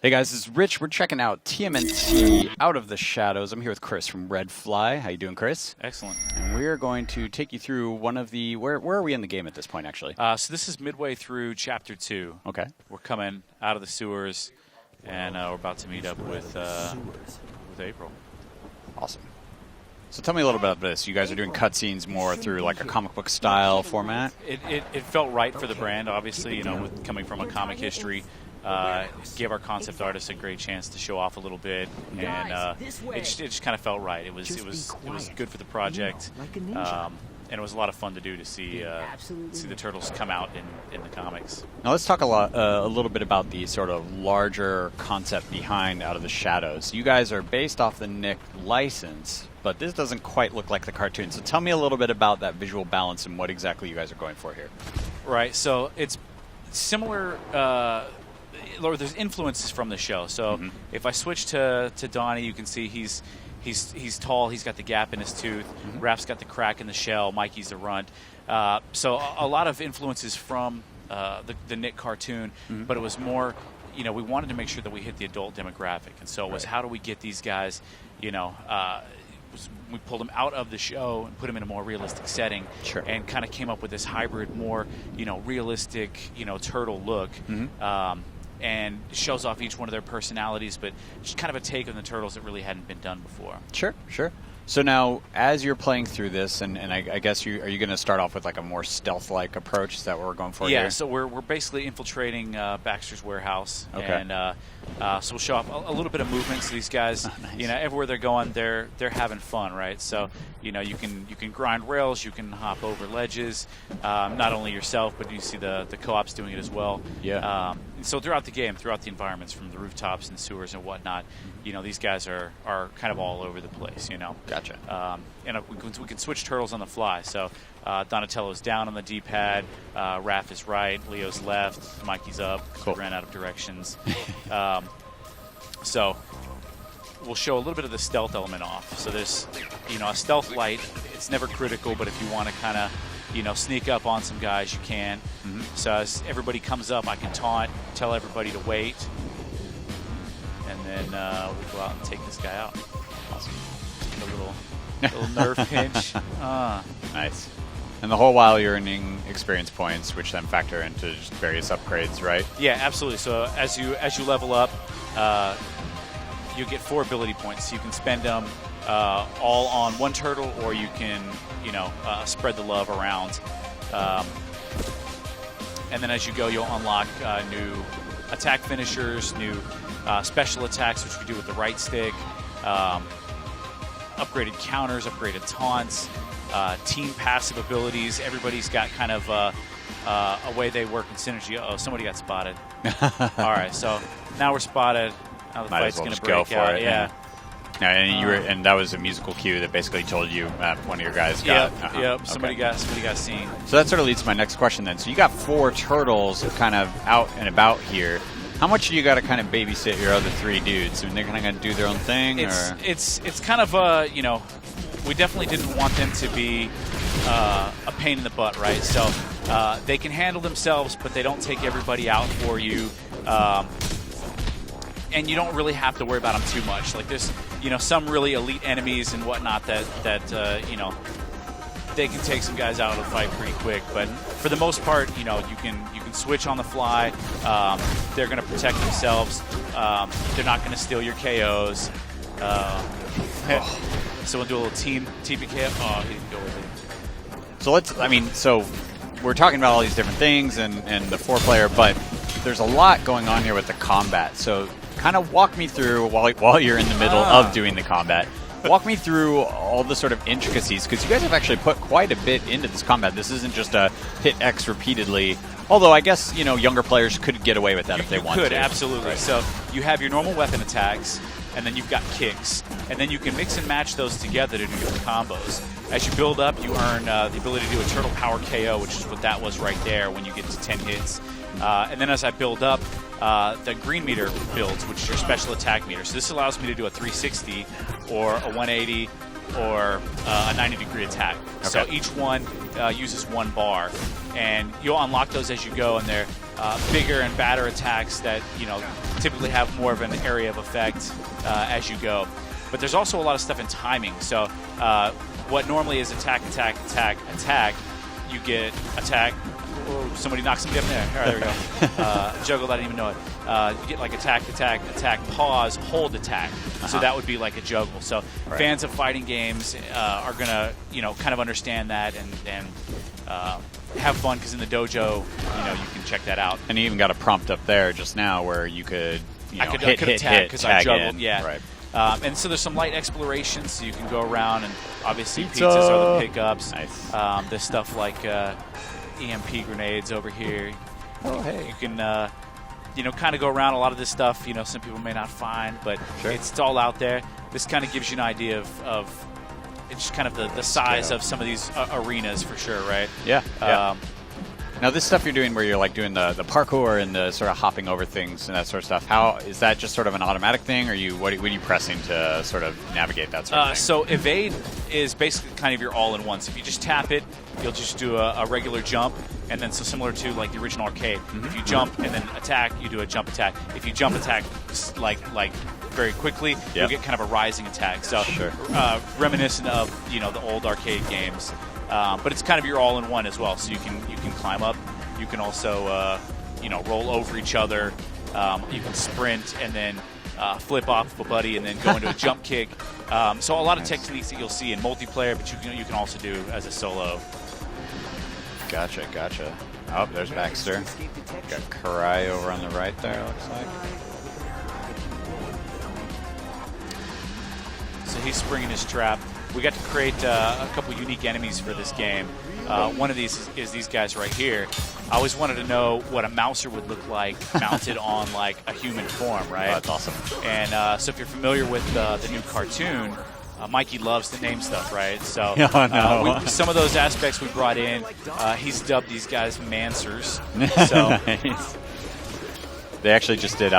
Hey guys, this is Rich. We're checking out TMNT Out of the Shadows. I'm here with Chris from Red Fly. How you doing, Chris? Excellent. And we're going to take you through one of the... Where are we in the game at this point, actually? So this is midway through Chapter 2. Okay. We're coming out of the sewers, and we're about to meet up with April. Awesome. So tell me a little bit about this. You guys are doing cutscenes more through like a comic book style format? It felt right for the brand, obviously, you know, with coming from a comic history. Gave our concept artists a great chance to show off a little bit, and it just kind of felt right. It was good for the project, and it was a lot of fun to do to see the turtles come out in the comics. Now let's talk a little bit about the sort of larger concept behind Out of the Shadows. You guys are based off the Nick license, but this doesn't quite look like the cartoon. So tell me a little bit about that visual balance and what exactly you guys are going for here. Right. So it's similar. There's influences from the show. So if I switch to Donnie, you can see he's tall. He's got the gap in his tooth. Raph's got the crack in the shell. Mikey's the runt. So a lot of influences from the Nick cartoon, but it was more, you know, we wanted to make sure that we hit the adult demographic, and so it was how do we get these guys, you know. We pulled them out of the show and put them in a more realistic setting, and kind of came up with this hybrid, more, you know, realistic, you know, turtle look. And shows off each one of their personalities, but just kind of a take on the turtles that really hadn't been done before. Sure. So now, as you're playing through this, and I guess are you going to start off with like a more stealth-like approach? Is that what we're going for here? Yeah, so we're basically infiltrating Baxter's warehouse, and so we'll show off a little bit of movement. So these guys, nice. You know, everywhere they're going, they're having fun, right? So you know, you can grind rails, you can hop over ledges, not only yourself, but you see the co-ops doing it as well. Yeah. So throughout the game, throughout the environments, from the rooftops and sewers and whatnot, you know, these guys are kind of all over the place, you know. Gotcha. And we can switch turtles on the fly. So Donatello's down on the D-pad, Raph is right, Leo's left, Mikey's up. Cool. Ran out of directions. So we'll show a little bit of the stealth element off. So there's, you know, a stealth light. It's never critical, but if you want to kind of, you know, sneak up on some guys, you can. So as everybody comes up, I can taunt, tell everybody to wait, and then we'll go out and take this guy out. Awesome. A little nerve pinch. Nice. And the whole while you're earning experience points, which then factor into just various upgrades, right? Yeah, absolutely. So as you level up, you get 4 ability points. So you can spend them all on one turtle, or you can, you know, spread the love around. And then as you go, you'll unlock new attack finishers, new special attacks, which we do with the right stick, upgraded counters, upgraded taunts, team passive abilities. Everybody's got kind of a way they work in synergy. Uh-oh, somebody got spotted. All right, so now we're spotted. Now the fight's going to break out. Yeah. And that was a musical cue that basically told you one of your guys got. Yep. Somebody got seen. So that sort of leads to my next question then. So you got 4 turtles kind of out and about here. How much do you got to kind of babysit your other 3 dudes? I mean, they're kind of going to do their own thing? It's kind of you know, we definitely didn't want them to be a pain in the butt, right? So they can handle themselves, but they don't take everybody out for you. And you don't really have to worry about them too much. Like there's, you know, some really elite enemies and whatnot that you know, they can take some guys out of the fight pretty quick. But for the most part, you know, you can switch on the fly. They're going to protect themselves. They're not going to steal your KOs. So we'll do a little team TPK. Oh, he didn't go with it. So we're talking about all these different things and the 4-player, but there's a lot going on here with the combat. So kind of walk me through, while you're in the middle of doing the combat, walk me through all the sort of intricacies, because you guys have actually put quite a bit into this combat. This isn't just a hit X repeatedly, although I guess, you know, younger players could get away with that if they want to. You could, absolutely. Right. So you have your normal weapon attacks, and then you've got kicks, and then you can mix and match those together to do different combos. As you build up, you earn the ability to do a turtle power KO, which is what that was right there when you get to 10 hits. And then as I build up, the green meter builds, which is your special attack meter. So this allows me to do a 360 or a 180 or a 90-degree attack. Okay. So each one uses 1 bar, and you'll unlock those as you go, and they're bigger and badder attacks that typically have more of an area of effect as you go. But there's also a lot of stuff in timing. So what normally is attack, attack, attack, attack, you get attack. Oh, somebody knocked somebody up in there. All right, there we go. Juggled, I didn't even know it. You get like attack, attack, attack, pause, hold, attack. So that would be like a juggle. So fans of fighting games are going to, kind of understand that and have fun, because in the dojo, you can check that out. And you even got a prompt up there just now where you could, I could attack because I juggled. Yeah. Right. And so there's some light exploration, so you can go around, and obviously pizzas are the pickups. Nice. There's stuff like EMP grenades over here. Oh, hey. You can, kind of go around a lot of this stuff. Some people may not find, but it's all out there. This kind of gives you an idea of it's kind of the size of some of these arenas for sure, right? Yeah. Now, this stuff you're doing where you're like doing the parkour and the sort of hopping over things and that sort of stuff, how is that just sort of an automatic thing, or what are you pressing to sort of navigate that sort of thing? So evade is basically kind of your all-in-one. So if you just tap it, you'll just do a regular jump, and then so similar to like the original arcade. If you jump and then attack, you do a jump attack. If you jump attack like very quickly, you'll get kind of a rising attack. So reminiscent of the old arcade games. But it's kind of your all-in-one as well. So you can climb up. You can also roll over each other. You can sprint and then flip off of a buddy and then go into a jump kick. So a lot of techniques that you'll see in multiplayer, but you can also do as a solo. Gotcha. Oh, there's Baxter. Got Karai over on the right there, looks like. So he's springing his trap. We got to create a couple unique enemies for this game. One of these is these guys right here. I always wanted to know what a mouser would look like mounted on like a human form, right? Oh, that's awesome. And so if you're familiar with the new cartoon, Mikey loves to name stuff, right? So some of those aspects we brought in. He's dubbed these guys Mansers. So nice. They actually just did.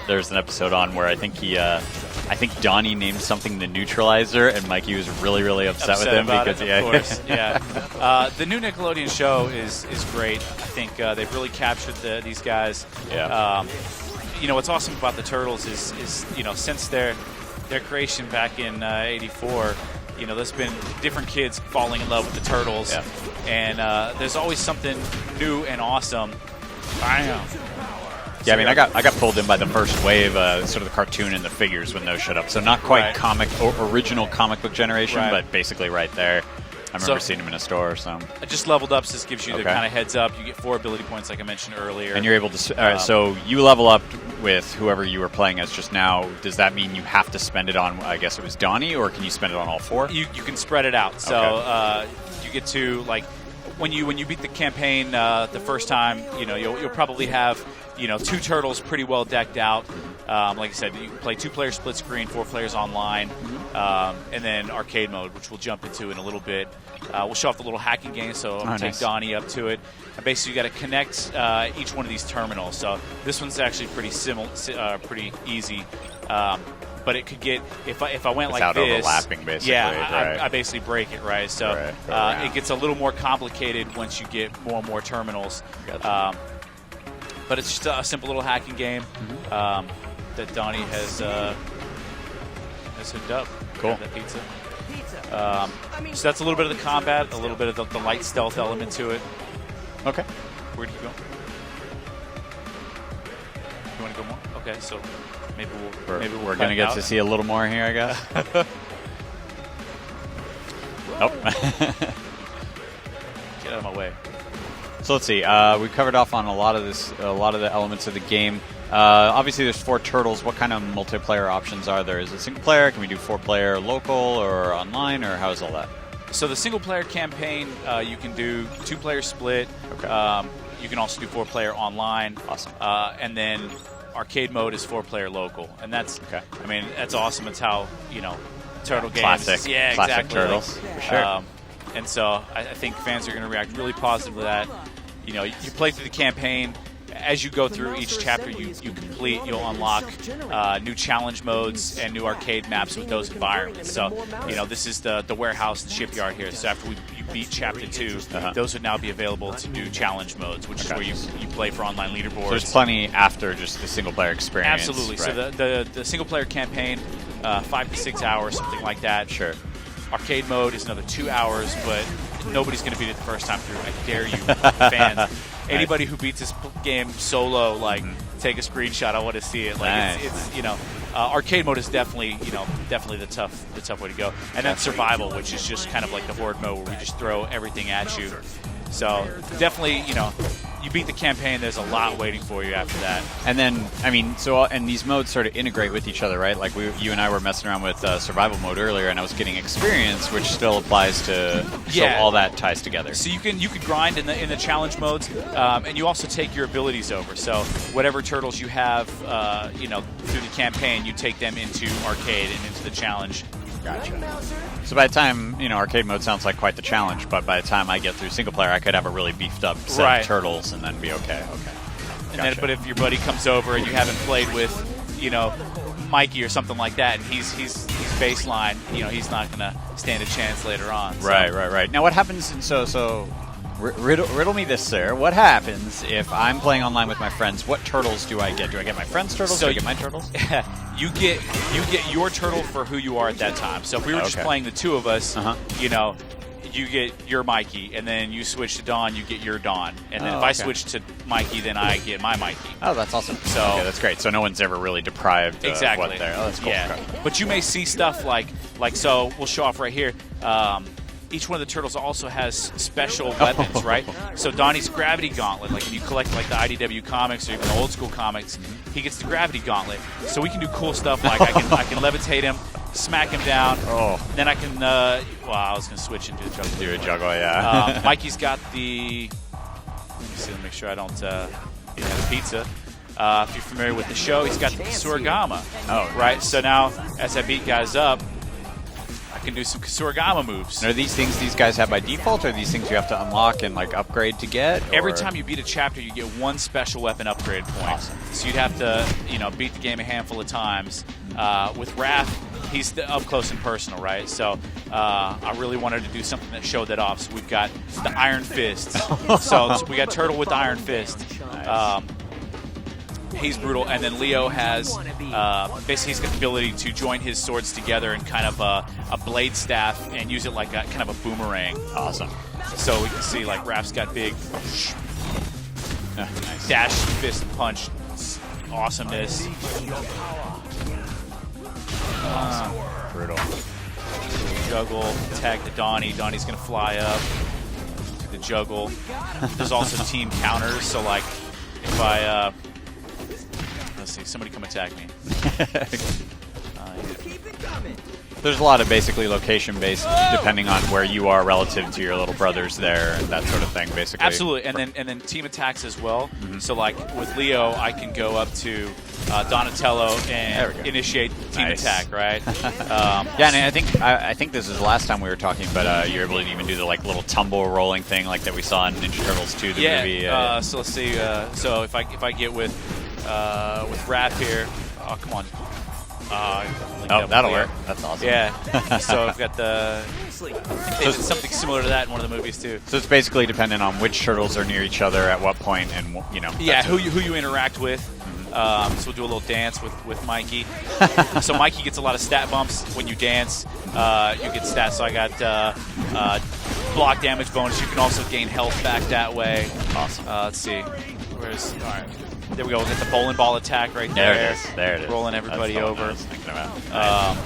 There's an episode on where I think Donnie named something the Neutralizer, and Mikey was really upset with him because of course, the new Nickelodeon show is great. I think they've really captured these guys. Yeah. What's awesome about the Turtles is since their creation back in '84, there's been different kids falling in love with the Turtles, and there's always something new and awesome. Bam. Yeah, I mean, I got pulled in by the first wave, sort of the cartoon and the figures when those showed up. So not quite original comic book generation, but basically right there. I remember seeing them in a store. So I just leveled up, so this gives you the kind of heads up. You get 4 ability points, like I mentioned earlier. And you're able to. So you level up with whoever you were playing as just now. Does that mean you have to spend it on? I guess it was Donnie, or can you spend it on all 4? You can spread it out. So you get to like when you beat the campaign the first time, you'll probably have 2 turtles pretty well decked out. Like I said, you can play 2-player split screen, 4 players online, and then arcade mode, which we'll jump into in a little bit. We'll show off the little hacking game, so I'm going to take Donnie up to it. And basically, you got to connect each one of these terminals. So this one's actually pretty pretty easy. But it could get, if I went like this, overlapping basically. Yeah, I basically break it, right? So it gets a little more complicated once you get more and more terminals. Gotcha. But it's just a simple little hacking game that Donnie has hooked up. Cool. That pizza. So that's a little bit of the combat, a little bit of the light stealth element to it. Okay. Where do you go? You want to go more? Okay, so maybe we're going to get to see a little more here, I guess. Nope. Get out of my way. So let's see. We covered off on a lot of the elements of the game. Obviously, there's 4 turtles. What kind of multiplayer options are there? Is it single player? Can we do 4-player local or online, or how is all that? So the single player campaign, you can do 2-player split. Okay. You can also do 4-player online. Awesome. And then arcade mode is 4-player local, and that's I mean, that's awesome. It's how turtle games. Classic exactly. Turtles for sure. And so I think fans are going to react really positively to that. You play through the campaign, as you go through each chapter you complete, you'll unlock new challenge modes and new arcade maps with those environments. So, this is the warehouse, the shipyard here. So after you beat Chapter 2, those would now be available to do challenge modes, which is where you play for online leaderboards. So there's plenty after just the single-player experience. Absolutely. Right. So the single-player campaign, 5 to 6 hours, something like that. Sure. Arcade mode is another 2 hours, but nobody's going to beat it the first time through. I dare you, fans. Anybody who beats this game solo, take a screenshot. I want to see it. It's arcade mode is definitely the tough way to go. And then survival, which is just kind of like the horde mode where we just throw everything at you. So definitely, you beat the campaign, there's a lot waiting for you after that. And then, and these modes sort of integrate with each other, right? Like you and I were messing around with survival mode earlier, and I was getting experience, which still applies to. So all that ties together. So you can grind in the challenge modes, and you also take your abilities over. So whatever turtles you have, through the campaign, you take them into arcade and into the challenge. Gotcha. So by the time, arcade mode sounds like quite the challenge, but by the time I get through single player, I could have a really beefed up set of turtles and then be okay. And then, but if your buddy comes over and you haven't played with, Mikey or something like that, and he's baseline, he's not going to stand a chance later on. So. Right. Now what happens, riddle me this, sir. What happens if I'm playing online with my friends? What turtles do I get? Do I get my friends' turtles? Do I get my turtles? You get your turtle for who you are at that time. So if we were just playing the two of us, you get your Mikey, and then you switch to Dawn, you get your Dawn. And then if I switch to Mikey, then I get my Mikey. Oh, that's awesome. So that's great. So no one's ever really deprived of what they're... Oh, that's cool. Yeah. Okay. But you may see stuff like so we'll show off right here. Each one of the turtles also has special weapons, right? So Donnie's Gravity Gauntlet, like if you collect like the IDW comics or even the old school comics, he gets the Gravity Gauntlet. So we can do cool stuff like I can levitate him, smack him down. Then I can. I was gonna switch into a juggle. Do a juggle, yeah. Mikey's got the. Let me see. Let me make sure I don't eat the pizza. If you're familiar with the show, he's got the Kasuragama. Right. So now, as I beat guys up, I can do some Kasuragama moves. And are these things these guys have by default, or are these things you have to unlock and upgrade to get? Or? Every time you beat a chapter, you get one special weapon upgrade point. Awesome. So you'd have to, beat the game a handful of times. With Raph, he's up close and personal, right? So I really wanted to do something that showed that off. So we've got the Iron Fist. so we got Turtle with the Iron Fist. Nice. He's brutal, and then Leo has basically he's got the ability to join his swords together in kind of a blade staff and use it like a kind of a boomerang. Awesome. So we can see like Raph's got big nice. dash, fist, punch, awesomeness. Awesome. Brutal. Juggle, tag to Donnie. Donnie's gonna fly up to the juggle. There's also team counters, so like if I let's see, somebody come attack me. There's a lot of basically location-based, depending on where you are relative to your little brothers there, and that sort of thing, basically. Absolutely, and then team attacks as well. So like with Leo, I can go up to Donatello and initiate team attack, right? Yeah, and I think this is the last time we were talking, but you're able to even do the little tumble rolling thing like that we saw in Ninja Turtles 2, the movie. So let's see. So if I get with Raph here, oh come on. That'll work. That's awesome. Yeah. So I've got the. They did something similar to that in one of the movies too. So it's basically dependent on which turtles are near each other at what point, and Yeah, who you interact with. So we'll do a little dance with Mikey. So Mikey gets a lot of stat bumps when you dance. You get stats. So I got block damage bonus. You can also gain health back that way. Awesome. Let's see. All right. There we go. We'll get the bowling ball attack right there. There it is. Rolling everybody over. I was thinking about.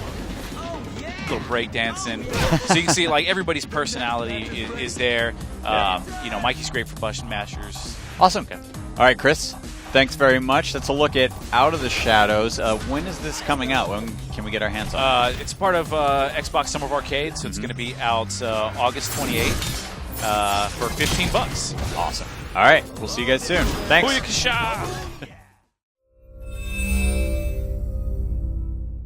Little break dancing. So you can see like everybody's personality is there. Mikey's great for button mashers. Awesome. Okay. All right, Chris. Thanks very much. That's a look at Out of the Shadows. When is this coming out? When can we get our hands on it? It's part of Xbox Summer of Arcade, so it's going to be out August 28th for $15. Awesome. All right. We'll see you guys soon. Thanks. Booyakasha!